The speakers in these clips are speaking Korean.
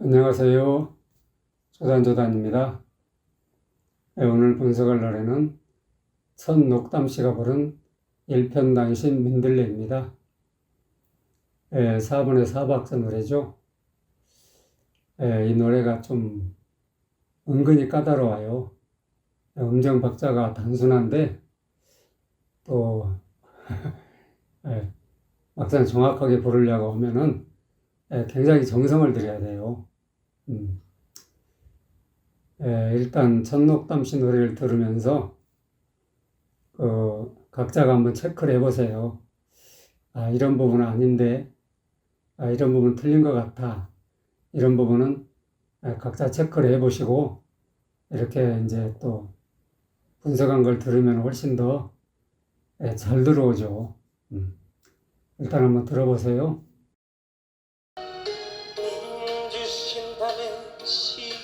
안녕하세요. 조단조단입니다. 오늘 분석할 노래는 천녹담 씨가 부른 일편당신 민들레입니다. 4분의 4박자 노래죠. 이 노래가 좀 은근히 까다로워요. 음정 박자가 단순한데 또 막상 정확하게 부르려고 하면은 굉장히 정성을 들여야 돼요. 일단 천녹담 씨 노래를 들으면서 각자가 한번 체크를 해보세요. 이런 부분은 아닌데, 이런 부분은 틀린 것 같아. 이런 부분은 각자 체크를 해보시고 이렇게 이제 또 분석한 걸 들으면 훨씬 더 잘 들어오죠. 일단 한번 들어보세요. 주신 밤에 시부렸네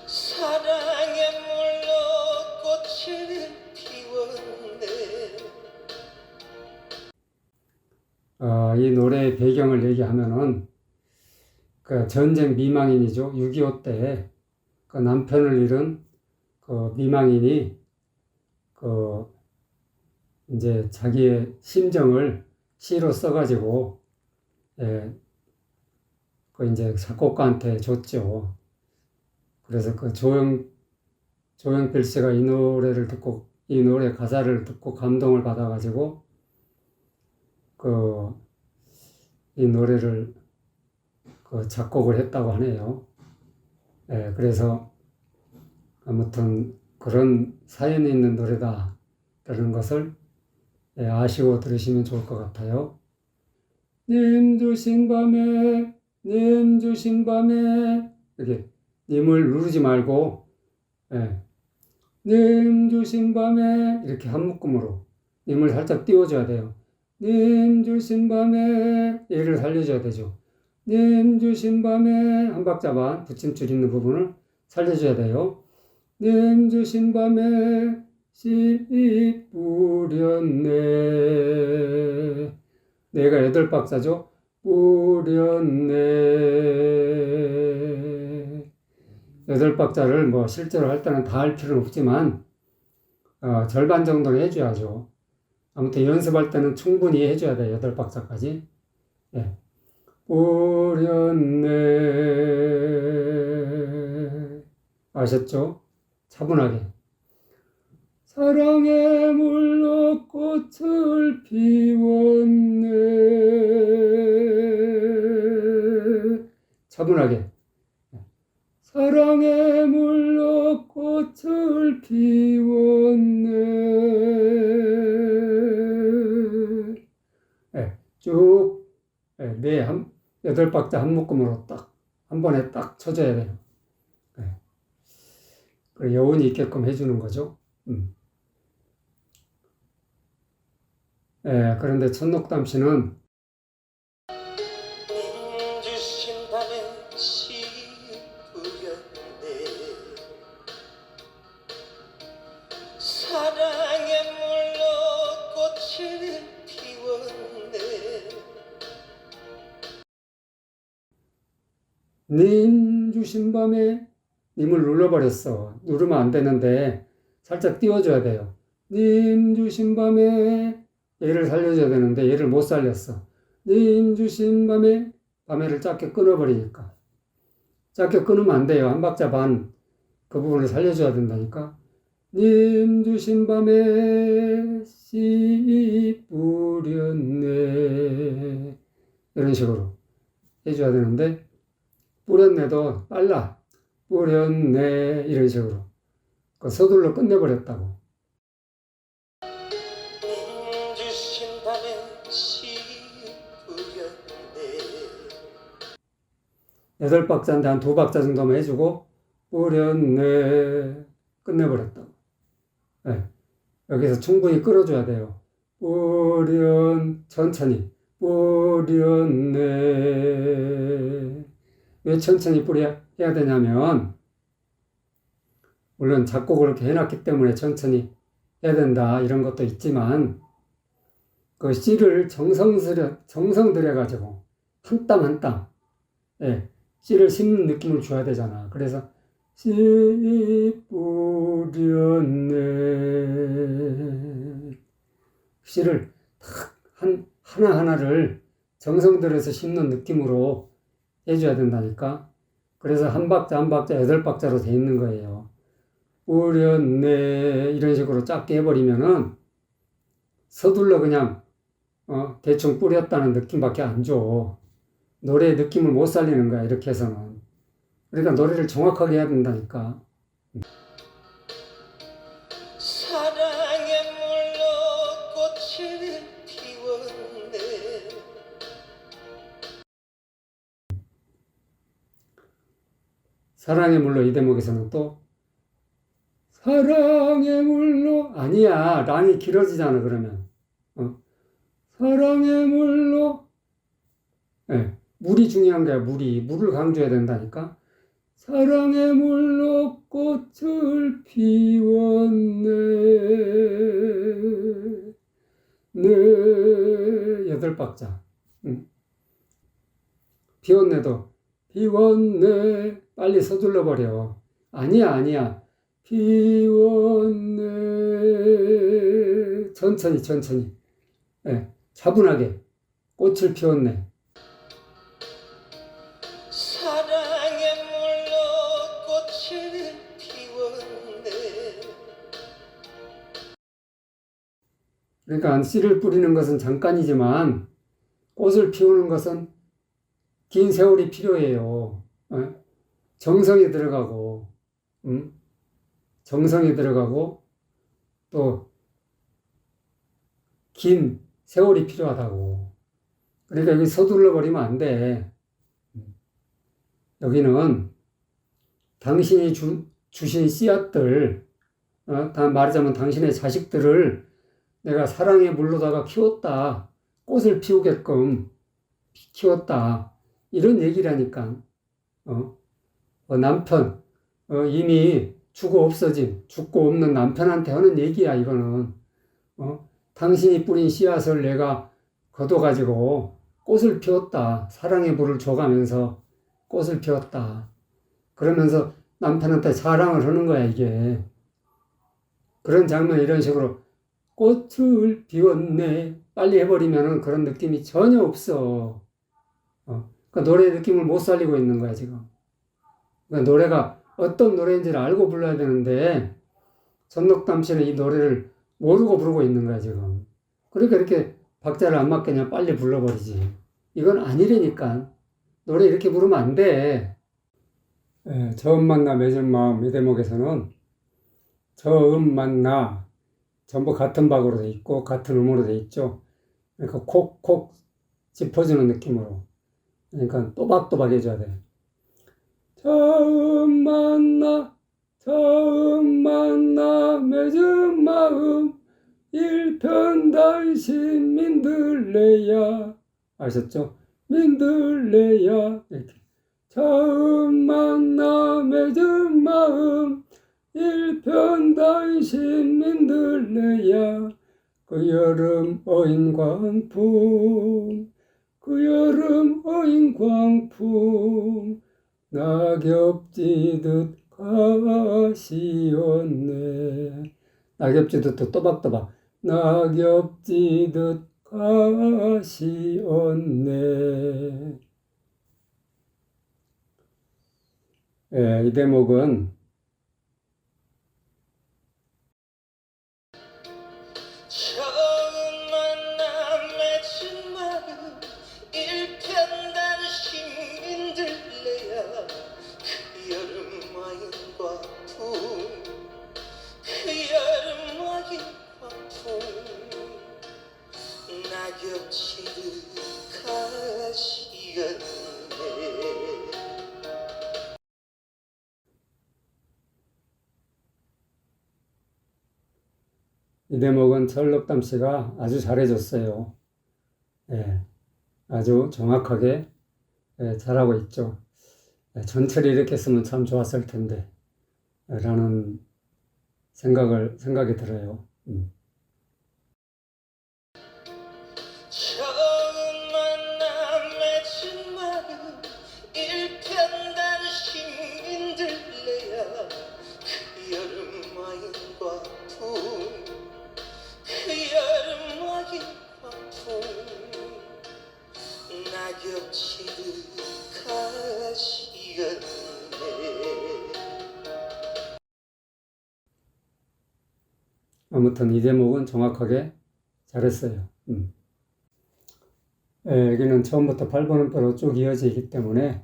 사랑의 물로 꽃을 피웠네. 이 노래의 배경을 얘기하면은 그 전쟁 미망인이죠. 6.25 때 그 남편을 잃은 그 미망인이 그 이제 자기의 심정을 시로 써가지고 그 이제 작곡가한테 줬죠. 그래서 그 조용필 씨가 이 노래를 듣고 이 노래 가사를 듣고 감동을 받아가지고 이 노래를 작곡을 했다고 하네요. 그래서 아무튼 그런 사연이 있는 노래다라는 것을 아시고 들으시면 좋을 것 같아요. 님 주신 밤에, 님 주신 밤에, 이렇게 님을 누르지 말고, 님 주신 밤에, 이렇게 한 묶음으로 님을 살짝 띄워줘야 돼요. 님 주신 밤에, 얘를 살려줘야 되죠. 님 주신 밤에, 한 박자 반, 붙임줄 있는 부분을 살려줘야 돼요. 님 주신 밤에, 씨 뿌렸네. 내가 8박자죠. 뿌렸네. 8박자를 뭐 실제로 할 때는 다 할 필요는 없지만 절반 정도는 해줘야죠. 아무튼 연습할 때는 충분히 해줘야 돼요. 8박자까지. 뿌렸네. 아셨죠? 차분하게. 사랑의 물로 꽃을 피웠네. 차분하게. 사랑의 물로 꽃을 피웠네. 쭉, 8박자 한 묶음으로 딱, 한 번에 딱 쳐줘야 돼요. 여운이 있게끔 해주는 거죠. 그런데 천녹담 씨는 주신 밤에 시부렸네 사랑의 물로 꽃을 피웠네. 님 주신 밤에 님을 눌러버렸어. 누르면 안 되는데 살짝 띄워줘야 돼요. 님 주신 밤에 얘를 살려줘야 되는데 얘를 못 살렸어. 님 주신 밤에를 짧게 끊어버리니까. 짧게 끊으면 안 돼요. 한 박자 반 그 부분을 살려줘야 된다니까. 님 주신 밤에 씨 뿌렸네. 이런 식으로 해줘야 되는데 뿌렸네도 빨라. 뿌렸네. 이런 식으로. 서둘러 끝내버렸다고. 주신 밤에 시부렸네 8박자인데 한 2박자 정도만 해주고 뿌렸네. 끝내버렸다고. 여기서 충분히 끌어줘야 돼요. 천천히. 뿌렸네. 왜 천천히 해야 되냐면 물론 작곡을 이렇게 해놨기 때문에 천천히 해야 된다 이런 것도 있지만 그 씨를 정성 들여가지고 한 땀 한 땀, 예, 씨를 심는 느낌을 줘야 되잖아. 그래서 씨 뿌렸네. 씨를 탁 하나하나를 정성 들여서 심는 느낌으로 해줘야 된다니까. 그래서 한 박자 한 박자 8박자로 돼 있는 거예요. 뿌렸네 이런 식으로 짧게 해버리면은 서둘러 그냥 대충 뿌렸다는 느낌밖에 안 줘. 노래의 느낌을 못 살리는 거야 이렇게 해서는. 그러니까 노래를 정확하게 해야 된다니까. 사랑에 물러 꽃을 피웠네. 사랑의 물로 이 대목에서는 또 사랑의 물로 아니야 랑이 길어지잖아 그러면 사랑의 물로 네, 물이 중요한 거야 물을 강조해야 된다니까 사랑의 물로 꽃을 피웠네 네 8박자 피웠네도 피웠네 빨리 서둘러 버려 아니야 피웠네 천천히 예, 차분하게 꽃을 피웠네 사랑에 물러 꽃을 피웠네. 그러니까 씨를 뿌리는 것은 잠깐이지만 꽃을 피우는 것은 긴 세월이 필요해요 정성이 들어가고 정성이 들어가고 또 긴 세월이 필요하다고. 그러니까 여기 서둘러 버리면 안 돼. 여기는 당신이 주신 씨앗들, 말하자면 당신의 자식들을 내가 사랑의 물로다가 키웠다. 꽃을 피우게끔 키웠다. 이런 얘기라니까. 남편, 이미 죽고 없는 남편한테 하는 얘기야, 이거는. 당신이 뿌린 씨앗을 내가 걷어가지고 꽃을 피웠다. 사랑의 불을 줘가면서 꽃을 피웠다. 그러면서 남편한테 자랑을 하는 거야, 이게. 그런 장면 이런 식으로 꽃을 피웠네. 빨리 해버리면은 그런 느낌이 전혀 없어. 그 노래의 느낌을 못 살리고 있는 거야, 지금. 그러니까 노래가 어떤 노래인지를 알고 불러야 되는데, 전록담 씨는 이 노래를 모르고 부르고 있는 거야, 지금. 그러니까 이렇게 박자를 안 맞게 그냥 빨리 불러버리지. 이건 아니라니까. 노래 이렇게 부르면 안 돼. 처음 만나 맺은 마음 이 대목에서는 처음 만나 전부 같은 박으로 돼 있고 같은 음으로 돼 있죠. 그러니까 콕콕 짚어주는 느낌으로. 그러니까 또박또박 해줘야 돼. 처음 만나 맺은 마음 일편단심 민들레야. 아셨죠? 민들레야. 이렇게. 처음 만나 맺은 마음 일편단심 민들레야. 그 여름 어인광풍 낙엽지듯 가시었네. 낙엽지듯 또 또박또박 낙엽지듯 가시었네. 이 대목은 처음 만나 맺은 마음 일편단심 민들레야. 그 여름 와인 광풍 낙엽지듯 가시었네. 이 대목은 전록담 씨가 아주 잘해줬어요. 아주 정확하게 잘하고 있죠. 전체를 이렇게 쓰면 참 좋았을 텐데 라는 생각이 들어요. 낙엽치듯 가시었네. 아무튼 이 대목은 정확하게 잘했어요. 여기는 처음부터 8번음표로 쭉 이어지기 때문에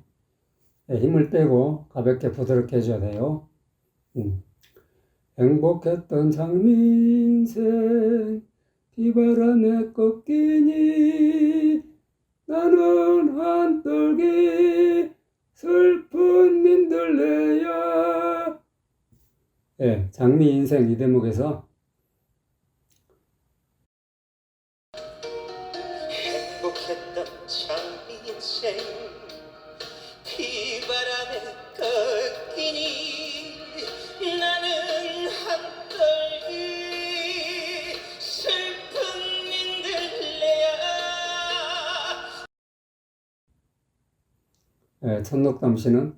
힘을 빼고 가볍게 부드럽게 해줘야 돼요. 행복했던 장민생 비바람에 꺾이니 나는 한떨기 슬픈 민들레야. 장미 인생 이 대목에서 행복했던 장미 인생 비바람에 꺾이니 나는 한떨기 슬픈 민들레야. 천록담 씨는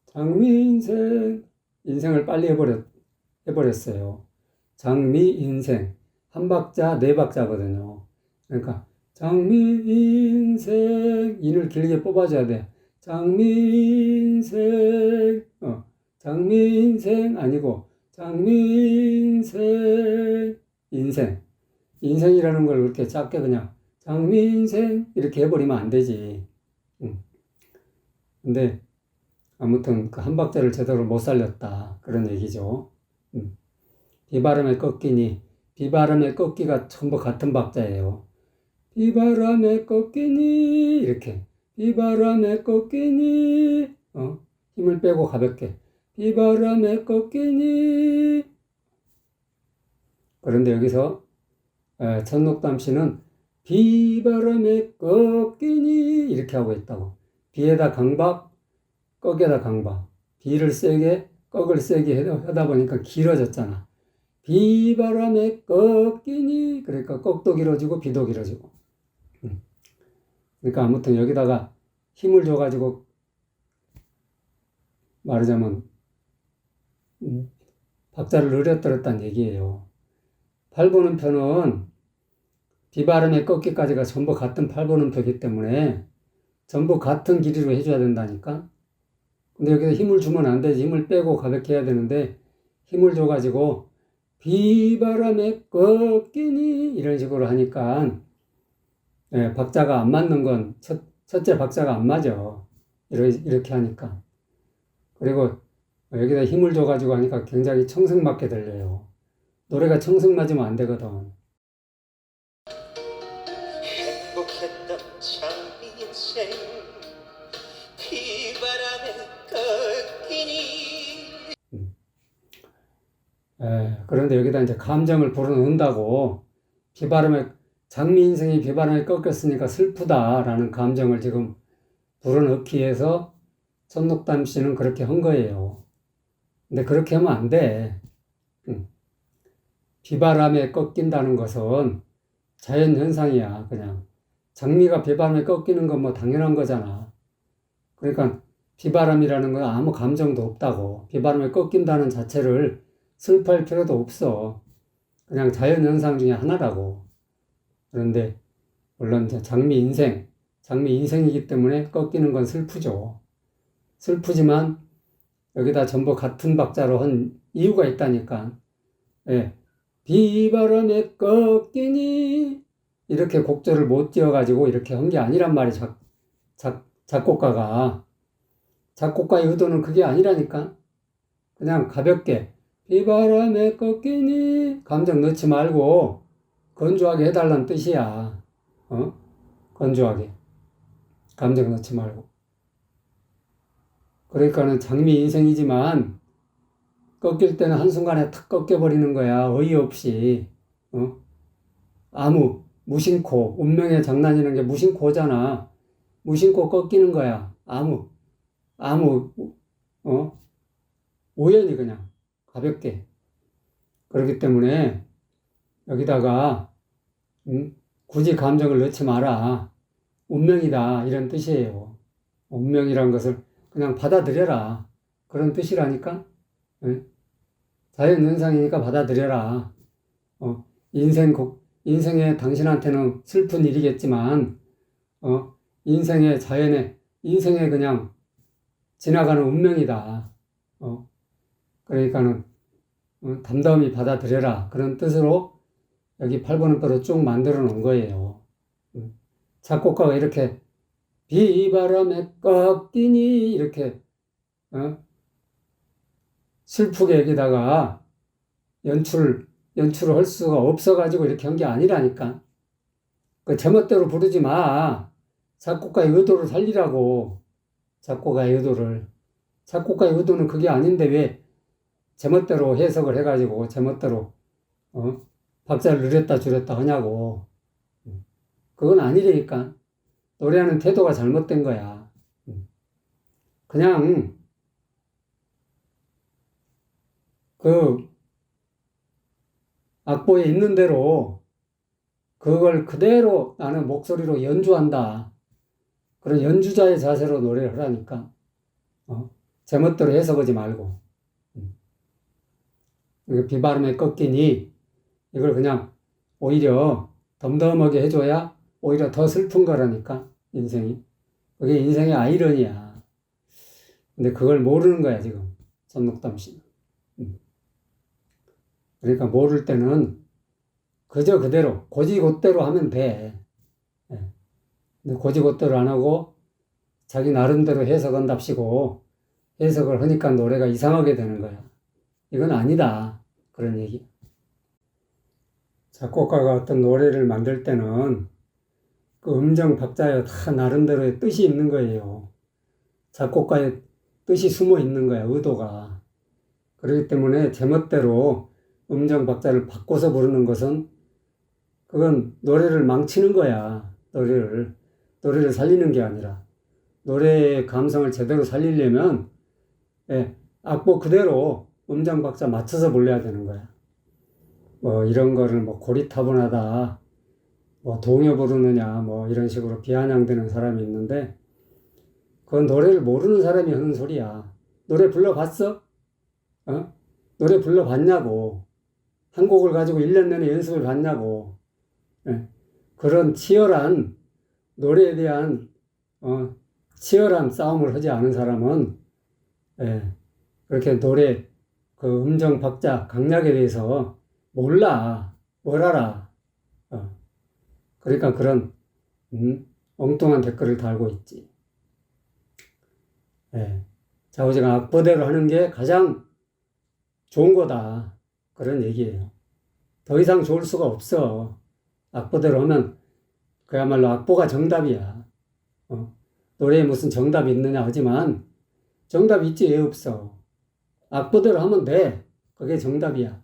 장미 인생을 빨리 해버렸어요. 장미 인생 한 박자 네 박자거든요. 그러니까 장미 인생 인을 길게 뽑아줘야 돼. 장미 인생 장미 인생 아니고 장미 인생 인생이라는 걸 그렇게 짧게 그냥 장미 인생 이렇게 해버리면 안 되지. 근데 아무튼 그 한 박자를 제대로 못 살렸다 그런 얘기죠. 비바람에 꺾이니 비바람에 꺾기가 전부 같은 박자예요. 비바람에 꺾이니 이렇게 비바람에 꺾이니 힘을 빼고 가볍게 비바람에 꺾이니. 그런데 여기서 천록담 씨는 비바람에 꺾이니 이렇게 하고 있다고. 비에다 강박 꺽에다 강박. 비를 세게 꺽을 세게 하다 보니까 길어졌잖아. 비바람에 꺾이니 그러니까 꺽도 길어지고 비도 길어지고. 그러니까 아무튼 여기다가 힘을 줘가지고 말하자면 박자를 느려뜨렸다는 얘기예요. 8번음표는 비바람에 꺾기까지가 전부 같은 8번음표이기 때문에 전부 같은 길이로 해줘야 된다니까. 근데 여기서 힘을 주면 안 되지. 힘을 빼고 가볍게 해야 되는데 힘을 줘가지고 비바람에 꺾이니 이런 식으로 하니까 박자가 안 맞는 건 첫째 박자가 안 맞아. 이렇게 하니까. 그리고 여기다 힘을 줘가지고 하니까 굉장히 청승맞게 들려요. 노래가 청승맞으면 안 되거든. 행복했던 장미 인생 비바람에 꺾이니. 그런데 여기다 이제 감정을 불어넣는다고 장미 인생이 비바람에 꺾였으니까 슬프다라는 감정을 지금 불어넣기 위해서 천록담 씨는 그렇게 한 거예요. 근데 그렇게 하면 안 돼. 비바람에 꺾인다는 것은 자연 현상이야, 그냥. 장미가 비바람에 꺾이는 건 뭐 당연한 거잖아. 그러니까 비바람이라는 건 아무 감정도 없다고. 비바람에 꺾인다는 자체를 슬퍼할 필요도 없어. 그냥 자연 현상 중에 하나라고. 그런데 물론 장미 인생이기 때문에 꺾이는 건 슬프죠. 슬프지만 여기다 전부 같은 박자로 한 이유가 있다니까. 비바람에 꺾이니 이렇게 곡절을 못 지어가지고 이렇게 한 게 아니란 말이 작곡가의 의도는 그게 아니라니까. 그냥 가볍게 비바람에 꺾이니 감정 넣지 말고 건조하게 해달라는 뜻이야. 건조하게 감정 넣지 말고. 그러니까는 장미 인생이지만 꺾일 때는 한순간에 탁 꺾여버리는 거야. 어이없이. 무심코, 운명의 장난이라는 게 무심코잖아. 무심코 꺾이는 거야. 우연히 그냥 가볍게. 그렇기 때문에 여기다가 굳이 감정을 넣지 마라. 운명이다 이런 뜻이에요. 운명이란 것을 그냥 받아들여라. 그런 뜻이라니까. 자연 현상이니까 받아들여라. 인생에 당신한테는 슬픈 일이겠지만 인생의 자연의, 인생의 그냥 지나가는 운명이다. 그러니까는 담담히 받아들여라. 그런 뜻으로 여기 8번음표로 쭉 만들어 놓은 거예요. 작곡가가 이렇게 비바람에 꺾이니 이렇게 슬프게 여기다가 연출을 할 수가 없어가지고 이렇게 한 게 아니라니까. 그 제멋대로 부르지 마. 작곡가의 의도를 살리라고. 작곡가의 의도를. 작곡가의 의도는 그게 아닌데 왜 제멋대로 해석을 해가지고 제멋대로 박자를 늘렸다 줄였다 하냐고. 그건 아니라니까. 노래하는 태도가 잘못된 거야. 그냥 그 악보에 있는 대로 그걸 그대로 나는 목소리로 연주한다. 그런 연주자의 자세로 노래를 하라니까. 제멋대로 해석하지 말고. 이거 비바람에 꺾이니 이걸 그냥 오히려 덤덤하게 해줘야 오히려 더 슬픈 거라니까, 인생이. 그게 인생의 아이러니야. 근데 그걸 모르는 거야, 지금. 손록담 씨는. 그러니까 모를 때는 그저 그대로, 고지곧대로 하면 돼. 예. 근데 고지곧대로 안 하고 자기 나름대로 해석한답시고 해석을 하니까 노래가 이상하게 되는 거야. 이건 아니다. 그런 얘기. 작곡가가 어떤 노래를 만들 때는 그 음정 박자에 다 나름대로의 뜻이 있는 거예요. 작곡가의 뜻이 숨어 있는 거야, 의도가. 그렇기 때문에 제멋대로 음정 박자를 바꿔서 부르는 것은 그건 노래를 망치는 거야. 노래를 살리는 게 아니라. 노래의 감성을 제대로 살리려면 악보 그대로 음정 박자 맞춰서 불러야 되는 거야. 뭐 이런 거를 뭐 고리타분하다, 뭐 동요 부르느냐, 뭐 이런 식으로 비아냥대는 사람이 있는데 그건 노래를 모르는 사람이 하는 소리야. 노래 불러봤어? 노래 불러봤냐고. 한 곡을 가지고 1년 내내 연습을 봤냐고. 그런 치열한 노래에 대한 치열한 싸움을 하지 않은 사람은 그렇게 노래 그 음정 박자 강약에 대해서 몰라. 뭘 알아. 그러니까 그런 엉뚱한 댓글을 달고 있지. 좌우지간 악보대로 하는 게 가장 좋은 거다. 그런 얘기예요. 더 이상 좋을 수가 없어. 악보대로 하면 그야말로 악보가 정답이야. 노래에 무슨 정답이 있느냐 하지만 정답이 있지 왜 없어. 악보대로 하면 돼. 그게 정답이야.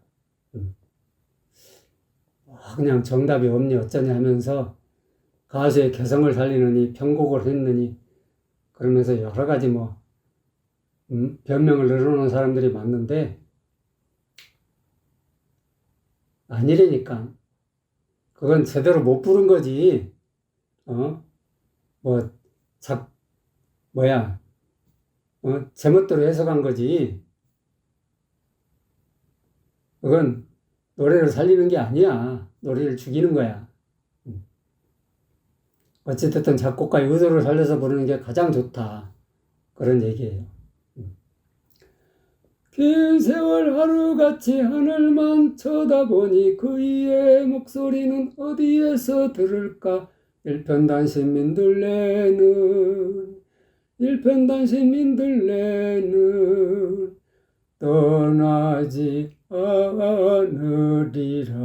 그냥 정답이 없니 어쩌니 하면서 가수의 개성을 살리느니 편곡을 했느니 그러면서 여러 가지 뭐 변명을 늘어놓은 사람들이 많은데 아니라니까. 그건 제대로 못 부른 거지. 제멋대로 해석한 거지. 그건 노래를 살리는 게 아니야. 노래를 죽이는 거야. 어찌됐든 작곡가의 의도를 살려서 부르는 게 가장 좋다. 그런 얘기예요. 긴 세월 하루같이 하늘만 쳐다보니 그이의 목소리는 어디에서 들을까? 일편단심민들레는 떠나지 않으리라.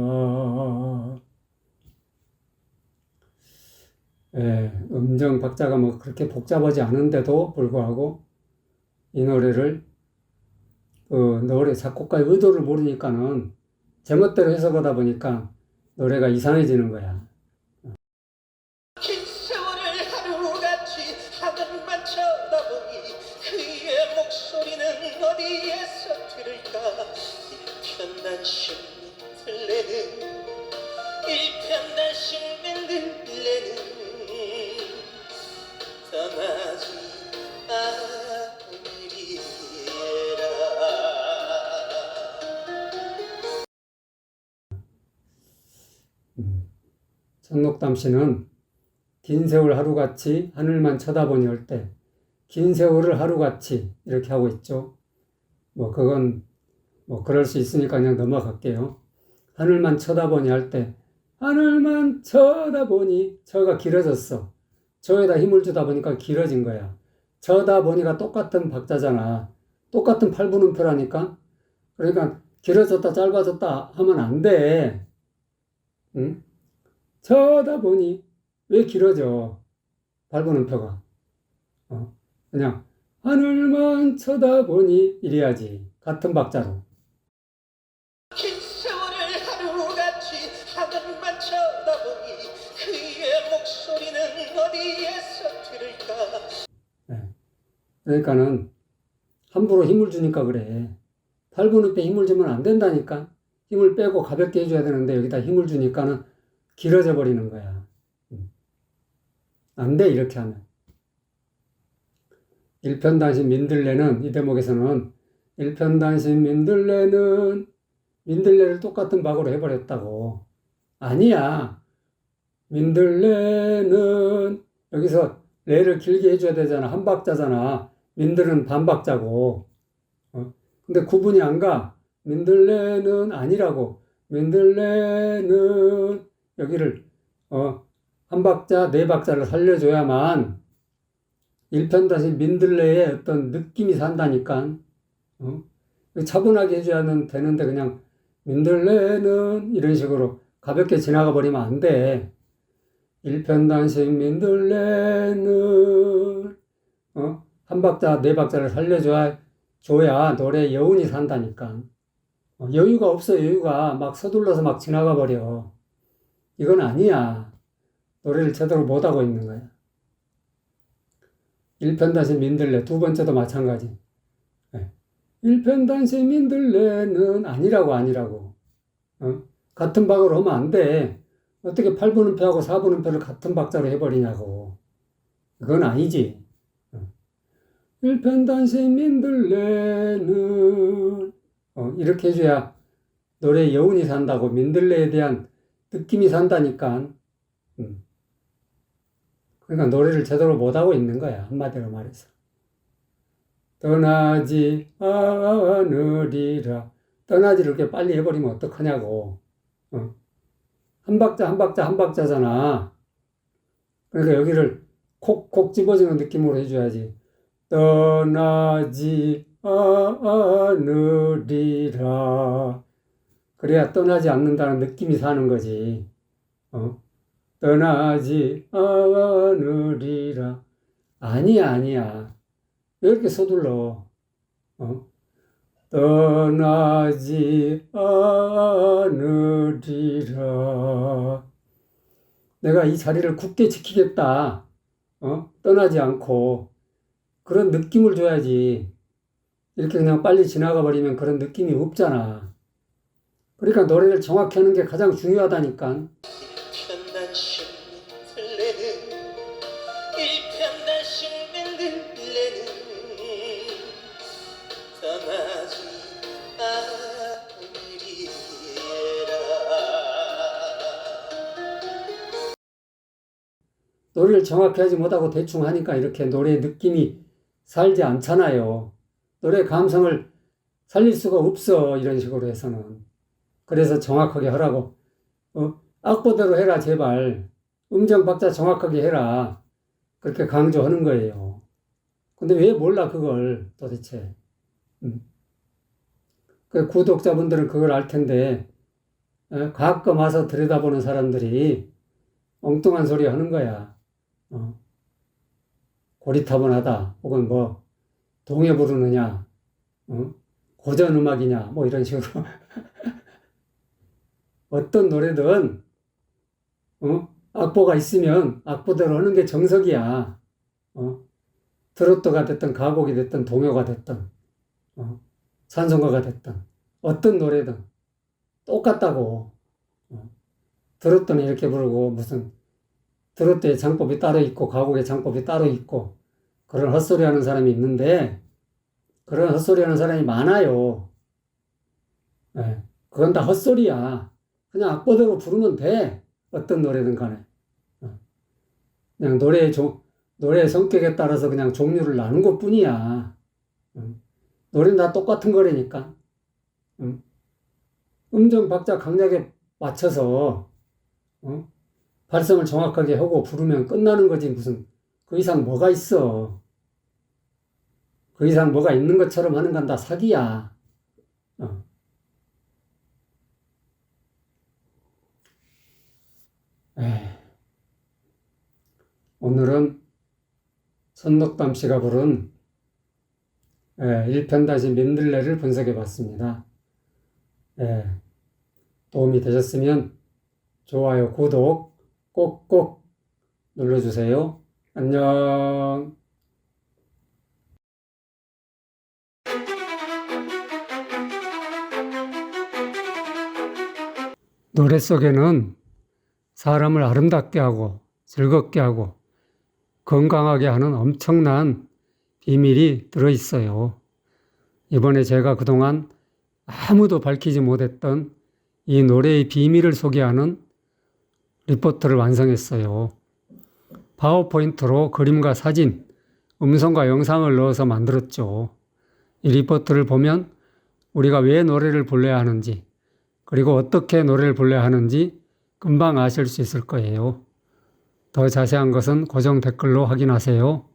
음정 박자가 뭐 그렇게 복잡하지 않은데도 불구하고 이 노래를 노래 작곡가의 의도를 모르니까는 제멋대로 해석하다 보니까 노래가 이상해지는 거야. 긴 세월을 하루같이 하늘만 쳐다보니 그의 목소리는 어디에서 들을까? 일편단심 민들레는 떠나지 않으리라. 손록담 씨는 긴 세월 하루같이 하늘만 쳐다보니 할 때 긴 세월을 하루같이 이렇게 하고 있죠. 뭐 그건 뭐 그럴 수 있으니까 그냥 넘어갈게요. 하늘만 쳐다보니 할 때 하늘만 쳐다보니 저가 길어졌어. 저에다 힘을 주다 보니까 길어진 거야. 쳐다보니가 똑같은 박자잖아. 똑같은 팔분음표라니까. 그러니까 길어졌다 짧아졌다 하면 안 돼. 응? 쳐다보니 왜 길어져? 팔분음표가. 그냥 하늘만 쳐다보니 이래야지. 같은 박자로. 긴 세월을 하루같이 하늘만 쳐다보니 그의 목소리는 어디에서 들을까. 네. 그러니까는 함부로 힘을 주니까 그래. 팔분음표에 힘을 주면 안 된다니까. 힘을 빼고 가볍게 해줘야 되는데 여기다 힘을 주니까는 길어져 버리는 거야. 안 돼, 이렇게 하면. 일편단심 민들레는 이 대목에서는 일편단심 민들레를 똑같은 박으로 해버렸다고. 아니야. 민들레는 여기서 레를 길게 해줘야 되잖아. 한 박자잖아. 민들은 반 박자고. 근데 구분이 안 가. 민들레는 아니라고. 민들레는 여기를 한 박자, 네 박자를 살려줘야만 일편단심 민들레의 어떤 느낌이 산다니까. 차분하게 해줘야 되는데 그냥 민들레는 이런 식으로 가볍게 지나가 버리면 안 돼. 일편단심 민들레는 한 박자, 네 박자를 살려줘야 노래 여운이 산다니까. 여유가 없어, 여유가. 막 서둘러서 막 지나가 버려. 이건 아니야. 노래를 제대로 못하고 있는 거야. 일편단심 민들레, 두 번째도 마찬가지. 일편단심 민들레는 아니라고. 같은 박으로 하면 안 돼. 어떻게 8분음표하고 4분음표를 같은 박자로 해버리냐고. 그건 아니지. 일편단심 민들레는 이렇게 해줘야 노래의 여운이 산다고. 민들레에 대한 느낌이 산다니까. 그러니까 노래를 제대로 못하고 있는 거야. 한마디로 말해서. 떠나지 않으리라. 떠나지를 이렇게 빨리 해버리면 어떡하냐고. 한 박자 한 박자잖아. 그러니까 여기를 콕콕 집어주는 느낌으로 해줘야지. 떠나지 않으리라. 그래야 떠나지 않는다는 느낌이 사는 거지. 떠나지 않으리라. 아니야. 왜 이렇게 서둘러? 떠나지 않으리라. 내가 이 자리를 굳게 지키겠다. 떠나지 않고. 그런 느낌을 줘야지. 이렇게 그냥 빨리 지나가 버리면 그런 느낌이 없잖아. 그러니까 노래를 정확히 하는 게 가장 중요하다니까. 일편단심 민들레는 떠나지 않으리라. 노래를 정확히 하지 못하고 대충 하니까 이렇게 노래의 느낌이 살지 않잖아요. 노래 감성을 살릴 수가 없어, 이런 식으로 해서는. 그래서 정확하게 하라고. 악보대로 해라, 제발. 음정 박자 정확하게 해라. 그렇게 강조하는 거예요. 근데 왜 몰라, 그걸 도대체. 그 구독자분들은 그걸 알 텐데, 가끔 와서 들여다보는 사람들이 엉뚱한 소리 하는 거야. 고리타분하다. 혹은 뭐, 동요 부르느냐. 고전 음악이냐. 뭐 이런 식으로. 어떤 노래든, 악보가 있으면 악보대로 하는 게 정석이야. 트로트가 됐든, 가곡이 됐든, 동요가 됐든, 찬송가가 됐든, 어떤 노래든 똑같다고. 트로트는 이렇게 부르고, 무슨, 트로트의 장법이 따로 있고, 가곡의 장법이 따로 있고, 그런 헛소리 하는 사람이 있는데, 그런 헛소리 하는 사람이 많아요. 그건 다 헛소리야. 그냥 악보대로 부르면 돼. 어떤 노래든 간에. 그냥 노래의 성격에 따라서 그냥 종류를 나눈 것 뿐이야. 노래는 다 똑같은 거라니까. 음정, 박자, 강약에 맞춰서, 발성을 정확하게 하고 부르면 끝나는 거지. 무슨, 그 이상 뭐가 있어. 그 이상 뭐가 있는 것처럼 하는 건 다 사기야. 오늘은 선덕담 씨가 부른 1편 민들레를 분석해 봤습니다. 도움이 되셨으면 좋아요, 구독 꼭꼭 눌러주세요. 안녕. 노래 속에는 사람을 아름답게 하고 즐겁게 하고 건강하게 하는 엄청난 비밀이 들어있어요. 이번에 제가 그동안 아무도 밝히지 못했던 이 노래의 비밀을 소개하는 리포트를 완성했어요. 파워포인트로 그림과 사진, 음성과 영상을 넣어서 만들었죠. 이 리포트를 보면 우리가 왜 노래를 불러야 하는지, 그리고 어떻게 노래를 불러야 하는지 금방 아실 수 있을 거예요. 더 자세한 것은 고정 댓글로 확인하세요.